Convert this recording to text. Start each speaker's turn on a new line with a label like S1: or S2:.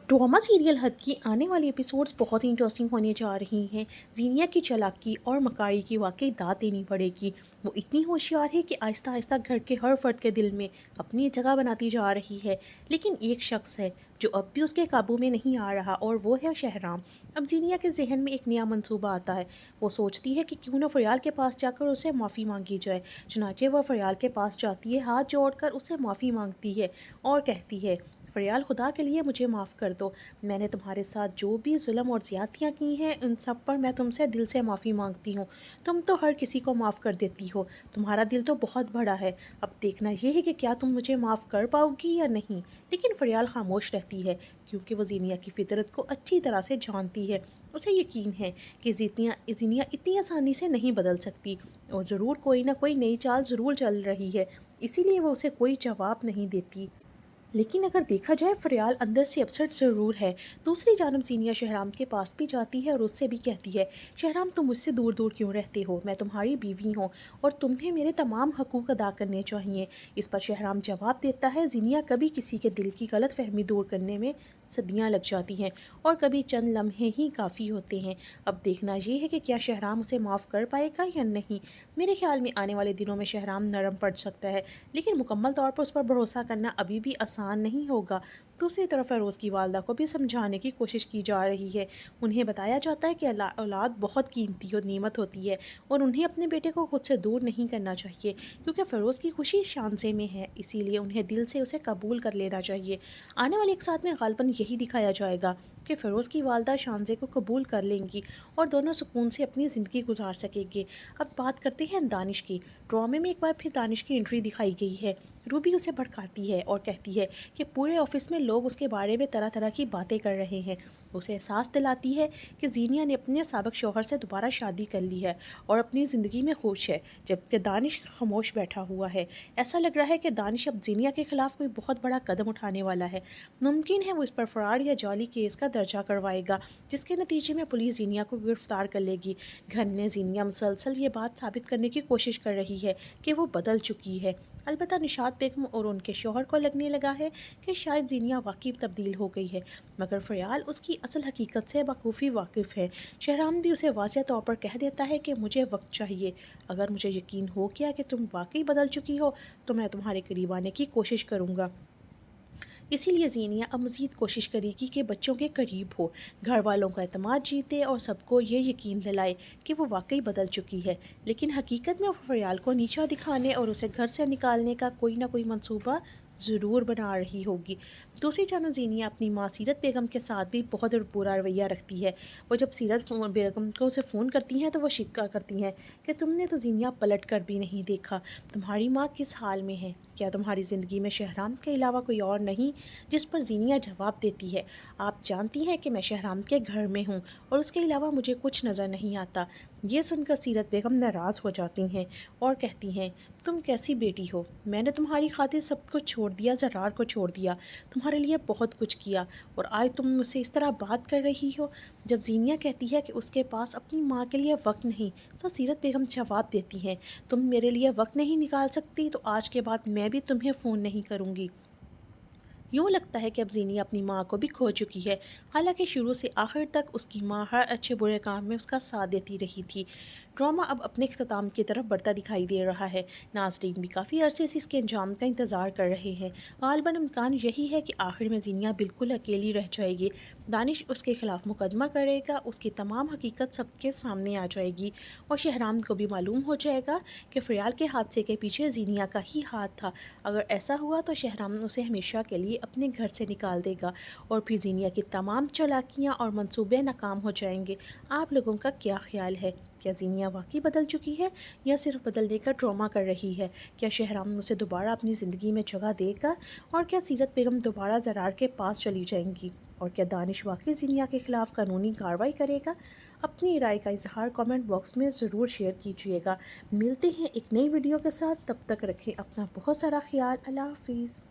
S1: Drama serial हद की आने वाली एपिसोड्स बहुत ही इंटरेस्टिंग होने जा रही हैं। जीनिया की चालाकी और मकारी की वाकई दाद देनी पड़ेगी। वो इतनी होशियार है कि आहिस्ता आहिस्ता घर के हर फर्द के दिल में अपनी जगह बनाती जा रही है। लेकिन एक शख्स है जो अब भी उसके काबू में नहीं आ रहा, और वो है शहराम। अब जीनिया के जहन में एक नया मंसूबा आता है। वो सोचती है कि क्यों ना फरियाल के पास जाकर उसे माफ़ी मांगी जाए। चुनाचे वह फरियाल के पास जाती है, हाथ जोड़कर उसे माफ़ी मांगती है और कहती है, फरियाल, खुदा के लिए मुझे माफ़ कर दो। मैंने तुम्हारे साथ जो भी जुल्म और ज़्यादतियाँ की हैं, उन सब पर मैं तुमसे दिल से माफ़ी मांगती हूँ। तुम तो हर किसी को माफ़ कर देती हो। तुम्हारा दिल तो बहुत बड़ा है। अब देखना ये है कि क्या तुम मुझे माफ़ कर पाओगी या नहीं। लेकिन फरियाल खामोश रहती है, क्योंकि वो जीनिया की फितरत को अच्छी तरह से जानती है। उसे यकीन है कि जीनिया इतनी आसानी से नहीं बदल सकती, और ज़रूर कोई ना कोई नई चाल ज़रूर चल रही है। इसीलिए वो उसे कोई जवाब नहीं देती। लेकिन अगर देखा जाए, फरियाल अंदर से अपसेट ज़रूर है। दूसरी जानब जीनिया शहराम के पास भी जाती है और उससे भी कहती है, शहराम, तुम मुझसे दूर दूर क्यों रहते हो? मैं तुम्हारी बीवी हूँ और तुम्हें मेरे तमाम हकूक़ अदा करने चाहिए। इस पर शहराम जवाब देता है, जीनिया, कभी किसी के दिल की गलत फहमी दूर करने में सदियाँ लग जाती हैं, और कभी चंद लम्हे ही काफ़ी होते हैं। अब देखना ये है कि क्या शहराम उसे माफ़ कर पाएगा या नहीं। मेरे ख्याल में आने वाले दिनों में शहराम नरम पड़ सकता है, लेकिन मुकम्मल तौर पर उस पर भरोसा करना अभी भी आसान नहीं होगा। दूसरी तरफ फ़ेरोज़ की वालदा को भी समझाने की कोशिश की जा रही है। उन्हें बताया जाता है कि औलाद बहुत कीमती और नेमत होती है, और उन्हें अपने बेटे को खुद से दूर नहीं करना चाहिए, क्योंकि फ़ेरोज़ की खुशी शानसे में है। इसीलिए उन्हें दिल से उसे कबूल कर लेना चाहिए। आने वाले एक साथ में गालिबन यही दिखाया जाएगा कि फ़ेरोज़ की वालदा शानसे को कबूल कर लेंगी और दोनों सुकून से अपनी ज़िंदगी गुजार सकेंगे। अब बात करते हैं दानिश की। ड्रामे में एक बार फिर दानिश की एंट्री दिखाई गई है। रूबी उसे भड़काती है और कहती है कि पूरे ऑफिस में लोग उसके बारे में तरह तरह की बातें कर रहे हैं। उसे एहसास दिलाती है कि जीनिया ने अपने साबिक शौहर से दोबारा शादी कर ली है और अपनी ज़िंदगी में खुश है, जबकि दानिश खामोश बैठा हुआ है। ऐसा लग रहा है कि दानिश अब जीनिया के खिलाफ कोई बहुत बड़ा कदम उठाने वाला है। मुमकिन है वो इस पर फरार या जाली केस का दर्जा करवाएगा, जिसके नतीजे में पुलिस जीनिया को गिरफ्तार कर लेगी। घर में जीनिया मुसलसल ये बात साबित करने की कोशिश कर रही है कि वो बदल चुकी है। अलबत्ता निशात बेगम और उनके शौहर को लगने लगा है कि शायद जीनिया वाकई तब्दील हो गई है, मगर फरियाल उसकी असल हकीकत से बखूबी वाकिफ़ है। शहराम भी उसे वाज़ेह तौर पर कह देता है कि मुझे वक्त चाहिए। अगर मुझे यकीन हो गया कि तुम वाकई बदल चुकी हो, तो मैं तुम्हारे करीब आने की कोशिश करूँगा। इसीलिए जीनिया अब मज़ीद कोशिश करेगी कि बच्चों के करीब हो, घर वालों का एतमाद जीते और सबको ये यकीन दिलाए कि वो वाकई बदल चुकी है। लेकिन हकीकत में वो फरियाल को नीचा दिखाने और उसे घर से निकालने का कोई ना कोई मंसूबा ज़रूर बना रही होगी। दूसरी जानब जीनिया अपनी माँ सीरत बेगम के साथ भी बहुत बुरा रवैया रखती है। वो जब सीरत बेगम को उसे फ़ोन करती हैं, तो वो शिक्का करती हैं कि तुमने तो जीनिया पलट कर भी नहीं देखा। तुम्हारी माँ किस हाल में है? क्या तुम्हारी ज़िंदगी में शहराम के अलावा कोई और नहीं? जिस पर जीनिया जवाब देती है, आप जानती हैं कि मैं शहराम के घर में हूँ और उसके अलावा मुझे कुछ नज़र नहीं आता। ये सुनकर सीरत बेगम नाराज़ हो जाती हैं और कहती हैं, तुम कैसी बेटी हो? मैंने तुम्हारी खातिर सब कुछ छोड़ दिया, ज़रार को छोड़ दिया, तुम्हारे लिए बहुत कुछ किया, और आज तुम मुझसे इस तरह बात कर रही हो। जब जीनिया कहती है कि उसके पास अपनी माँ के लिए वक्त नहीं, तो सीरत बेगम जवाब देती हैं, तुम मेरे लिए वक्त नहीं निकाल सकती, तो आज के बाद मैं भी तुम्हें फ़ोन नहीं करूँगी। यूँ लगता है कि अब जीनिया अपनी माँ को भी खो चुकी है। हालांकि शुरू से आखिर तक उसकी माँ हर अच्छे बुरे काम में उसका साथ देती रही थी। ड्रामा अब अपने अख्ताम की तरफ बढ़ता दिखाई दे रहा है। नाज़रीन भी काफ़ी अरसे से इसके अंजाम का इंतज़ार कर रहे हैं। गालिबन इम्कान यही है कि आखिर में जीनिया बिल्कुल अकेली रह जाएगी। दानिश उसके खिलाफ मुकदमा करेगा, उसकी तमाम हकीकत सबके सामने आ जाएगी, और शहराम को भी मालूम हो जाएगा कि फरियाल के हादसे के पीछे जीनिया का ही हाथ था। अगर ऐसा हुआ तो शहराम उसे हमेशा के लिए अपने घर से निकाल देगा, और फिर जीनिया की तमाम चालाकियाँ और मंसूबे नाकाम हो जाएंगे। आप लोगों का क्या ख्याल है? क्या जीनिया वाकई बदल चुकी है, या सिर्फ बदलने का ड्रामा कर रही है? क्या शहराम उसे दोबारा अपनी ज़िंदगी में जगह देगा, और क्या सीरत बेगम दोबारा ज़रार के पास चली जाएंगी, और क्या दानिश वाकई जीनिया के ख़िलाफ़ कानूनी कार्रवाई करेगा? अपनी राय का इजहार कमेंट बॉक्स में ज़रूर शेयर कीजिएगा। मिलते हैं एक नई वीडियो के साथ, तब तक रखें अपना बहुत सारा ख्याल। अल्लाह हाफिज़।